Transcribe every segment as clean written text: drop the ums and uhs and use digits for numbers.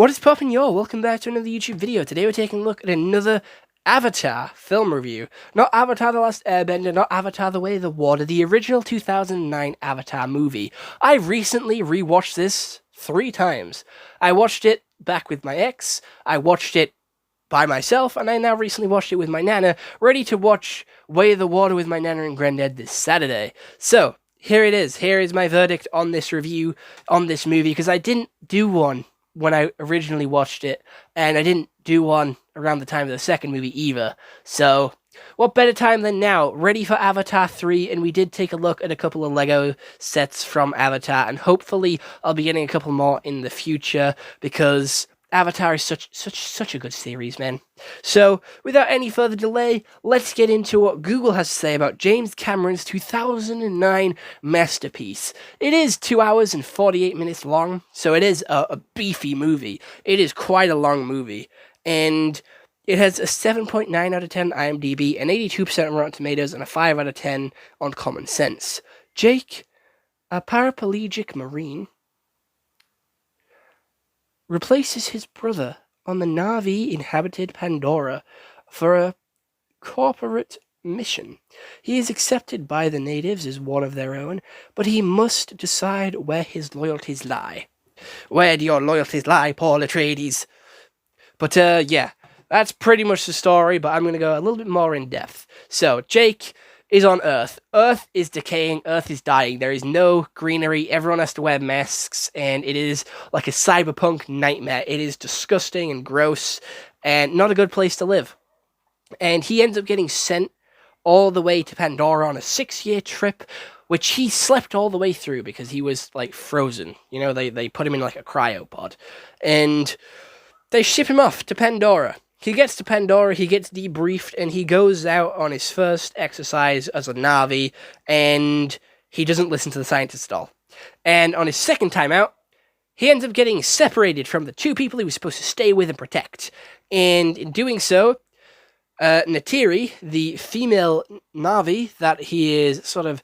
What is poppin', y'all? Welcome back to another YouTube video. Today we're taking a look at another Avatar film review. Not Avatar The Last Airbender, not Avatar The Way of the Water, the original 2009 Avatar movie. I recently rewatched this 3 times. I watched it back with my ex, I watched it by myself, and I now recently watched it with my nana, ready to watch Way of the Water with my nana and granddad this Saturday. So, here it is. Here is my verdict on this review, on this movie, because I didn't do one when I originally watched it, and I didn't do one around the time of the second movie either. So, what better time than now? Ready for Avatar 3, and we did take a look at a couple of Lego sets from Avatar, and hopefully I'll be getting a couple more in the future, because Avatar is such a good series, man. So, without any further delay, let's get into what Google has to say about James Cameron's 2009 masterpiece. It is 2 hours and 48 minutes long, so it is a beefy movie. It is quite a long movie, and it has a 7.9 out of 10 IMDb, an 82% on Rotten Tomatoes, and a 5 out of 10 on Common Sense. Jake, a paraplegic Marine, replaces his brother on the Na'vi-inhabited Pandora for a corporate mission. He is accepted by the natives as one of their own, but he must decide where his loyalties lie. Where do your loyalties lie, Paul Atreides? But, yeah, that's pretty much the story, but I'm going to go a little bit more in depth. So, Jake is on Earth. Earth is decaying, Earth is dying. There is no greenery, everyone has to wear masks, and it is like a cyberpunk nightmare. It is disgusting and gross, and not a good place to live. And he ends up getting sent all the way to Pandora on a 6-year trip, which he slept all the way through because he was, like, frozen. You know, they put him in, like, a cryopod. And they ship him off to Pandora. He gets to Pandora, he gets debriefed, and he goes out on his first exercise as a Na'vi, and he doesn't listen to the scientists at all. And on his second time out, he ends up getting separated from the 2 people he was supposed to stay with and protect. And in doing so, Neytiri, the female Na'vi that he is sort of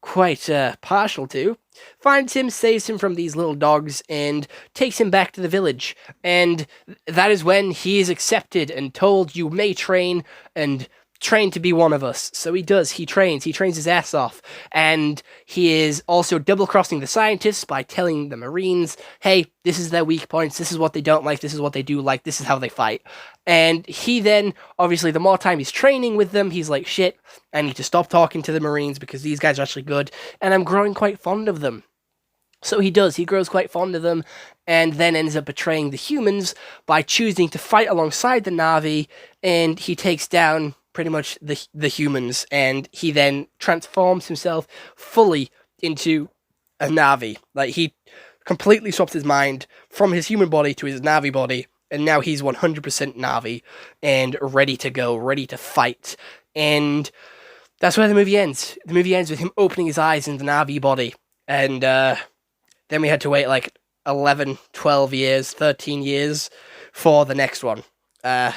quite partial to, finds him, saves him from these little dogs, and takes him back to the village. And that is when he is accepted and told, you may train to be one of us. So he does. He trains his ass off. And he is also double-crossing the scientists by telling the Marines, hey, this is their weak points, this is what they don't like, this is what they do like, this is how they fight. And he then, obviously, the more time he's training with them, he's like, shit, I need to stop talking to the Marines because these guys are actually good, and I'm growing quite fond of them. So he does, he grows quite fond of them, and then ends up betraying the humans by choosing to fight alongside the Na'vi, and he takes down pretty much the humans, and he then transforms himself fully into a Na'vi. Like, he completely swaps his mind from his human body to his Na'vi body, and now he's 100% Na'vi, and ready to go, ready to fight. And that's where the movie ends. The movie ends with him opening his eyes in the Na'vi body, and then we had to wait like 11, 12 years, 13 years for the next one. It's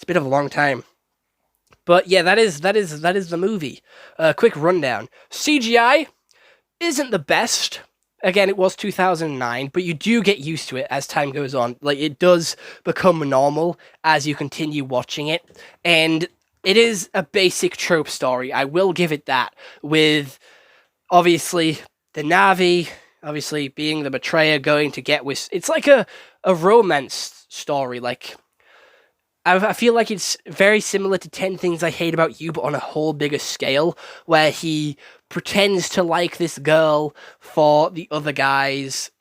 a bit of a long time. But yeah, that is the movie. Quick rundown. CGI isn't the best. Again, it was 2009, but you do get used to it as time goes on. Like, it does become normal as you continue watching it. And it is a basic trope story. I will give it that. With, obviously, the Na'vi, obviously being the betrayer, going to get with... It's like a romance story. Like, I feel like it's very similar to 10 Things I Hate About You, but on a whole bigger scale, where he pretends to like this girl for the other guys,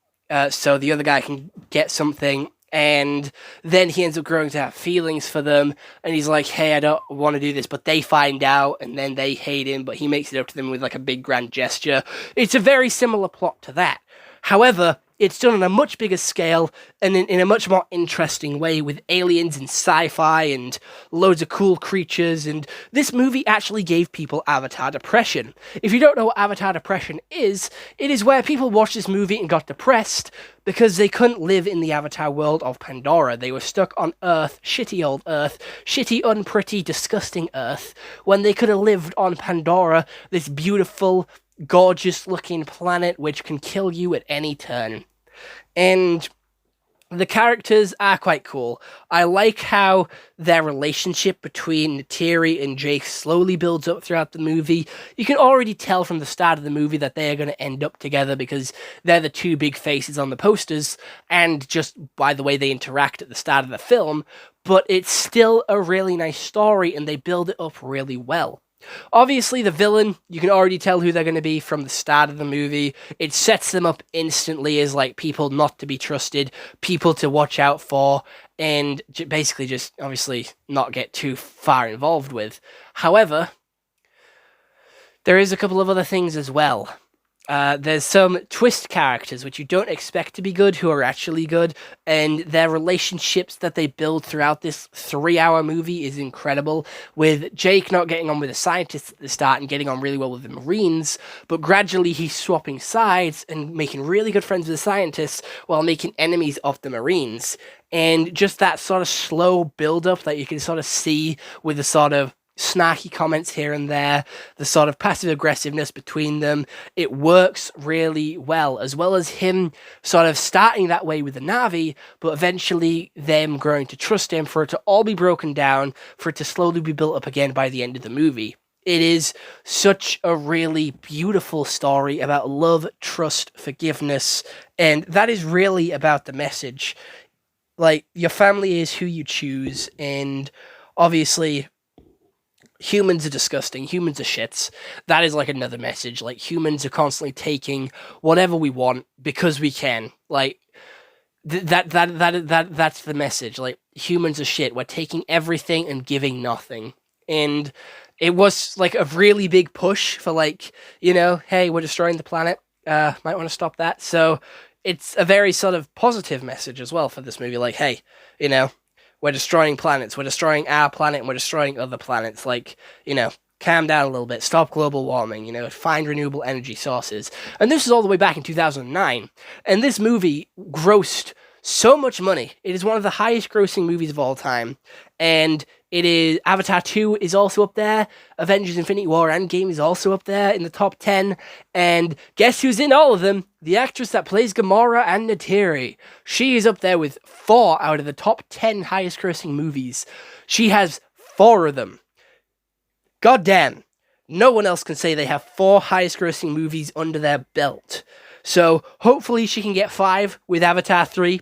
so the other guy can get something, and then he ends up growing to have feelings for them, and he's like, hey, I don't want to do this, but they find out, and then they hate him, but he makes it up to them with like a big grand gesture. It's a very similar plot to that. However, it's done on a much bigger scale and in a much more interesting way with aliens and sci-fi and loads of cool creatures, and this movie actually gave people Avatar depression. If you don't know what Avatar depression is, it is where people watched this movie and got depressed because they couldn't live in the Avatar world of Pandora. They were stuck on Earth, shitty old Earth, shitty, unpretty, disgusting Earth, when they could have lived on Pandora, this beautiful, gorgeous looking planet which can kill you at any turn. And The characters are quite cool. I like how their relationship between Neytiri and Jake slowly builds up throughout the movie. You can already tell from the start of the movie that they are going to end up together because they're the two big faces on the posters, and just by the way they interact at the start of the film. But it's still a really nice story, and they build it up really well. Obviously, the villain, you can already tell who they're going to be from the start of the movie. It sets them up instantly as, like, people not to be trusted, people to watch out for, and basically just, obviously, not get too far involved with. However, there is a couple of other things as well. There's some twist characters which you don't expect to be good who are actually good, and their relationships that they build throughout this 3-hour movie is incredible, with Jake not getting on with the scientists at the start and getting on really well with the Marines, but gradually he's swapping sides and making really good friends with the scientists while making enemies of the Marines. And just that sort of slow build-up that you can sort of see with the sort of snarky comments here and there, the sort of passive aggressiveness between them, it works really well as him sort of starting that way with the Na'vi, but eventually them growing to trust him, for it to all be broken down, for it to slowly be built up again by the end of the movie. It is such a really beautiful story about love, trust, forgiveness, and that is really about the message. Like, your family is who you choose, and obviously humans are disgusting. Humans are shits. That is like another message. Like, humans are constantly taking whatever we want because we can. Like, that's the message. Like, humans are shit. We're taking everything and giving nothing. And it was like a really big push for, like, you know, hey, we're destroying the planet. Might want to stop that. So it's a very sort of positive message as well for this movie. Like, hey, you know, we're destroying planets. We're destroying our planet, and we're destroying other planets. Like, you know, calm down a little bit. Stop global warming. You know, find renewable energy sources. And this is all the way back in 2009. And this movie grossed so much money. It is one of the highest grossing movies of all time. And it is, Avatar 2 is also up there. Avengers Infinity War Endgame is also up there in the top 10. And guess who's in all of them? The actress that plays Gamora and Neytiri. She is up there with 4 out of the top 10 highest grossing movies. She has 4 of them. God damn. No one else can say they have 4 highest grossing movies under their belt. So hopefully she can get 5 with Avatar 3.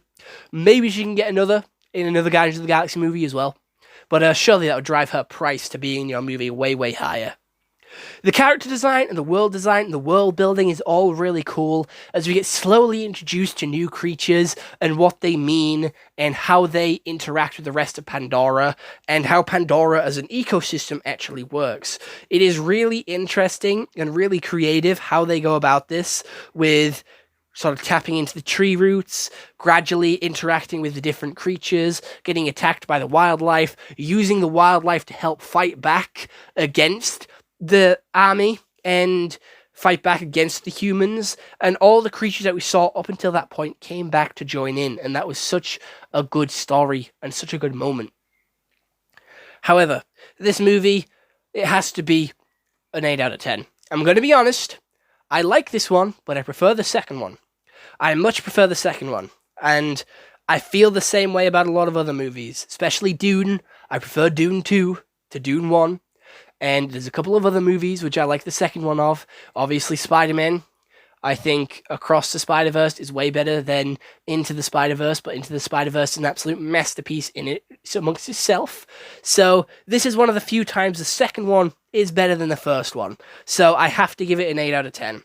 Maybe she can get another in another Guardians of the Galaxy movie as well. But surely that would drive her price to being in your movie way, way higher. The character design and the world design and the world building is all really cool as we get slowly introduced to new creatures and what they mean and how they interact with the rest of Pandora and how Pandora as an ecosystem actually works. It is really interesting and really creative how they go about this, with sort of tapping into the tree roots, gradually interacting with the different creatures, getting attacked by the wildlife, using the wildlife to help fight back against the army and fight back against the humans, and all the creatures that we saw up until that point came back to join in, and that was such a good story and such a good moment. However, this movie, it has to be an 8 out of 10. I'm going to be honest, I like this one, but I prefer the second one. I much prefer the second one, and I feel the same way about a lot of other movies, especially Dune. I prefer Dune 2 to Dune 1. And there's a couple of other movies which I like the second one of. Obviously, Spider-Man. I think Across the Spider-Verse is way better than Into the Spider-Verse, but Into the Spider-Verse is an absolute masterpiece in it amongst itself. So this is one of the few times the second one is better than the first one. So I have to give it an 8 out of 10.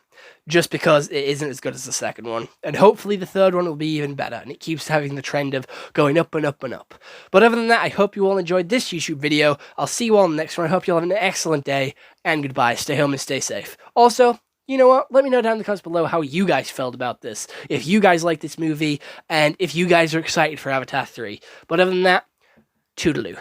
Just because it isn't as good as the second one. And hopefully the third one will be even better, and it keeps having the trend of going up and up and up. But other than that, I hope you all enjoyed this YouTube video. I'll see you all in the next one. I hope you all have an excellent day, and goodbye. Stay home and stay safe. Also, you know what? Let me know down in the comments below how you guys felt about this. If you guys like this movie, and if you guys are excited for Avatar 3. But other than that, toodaloo.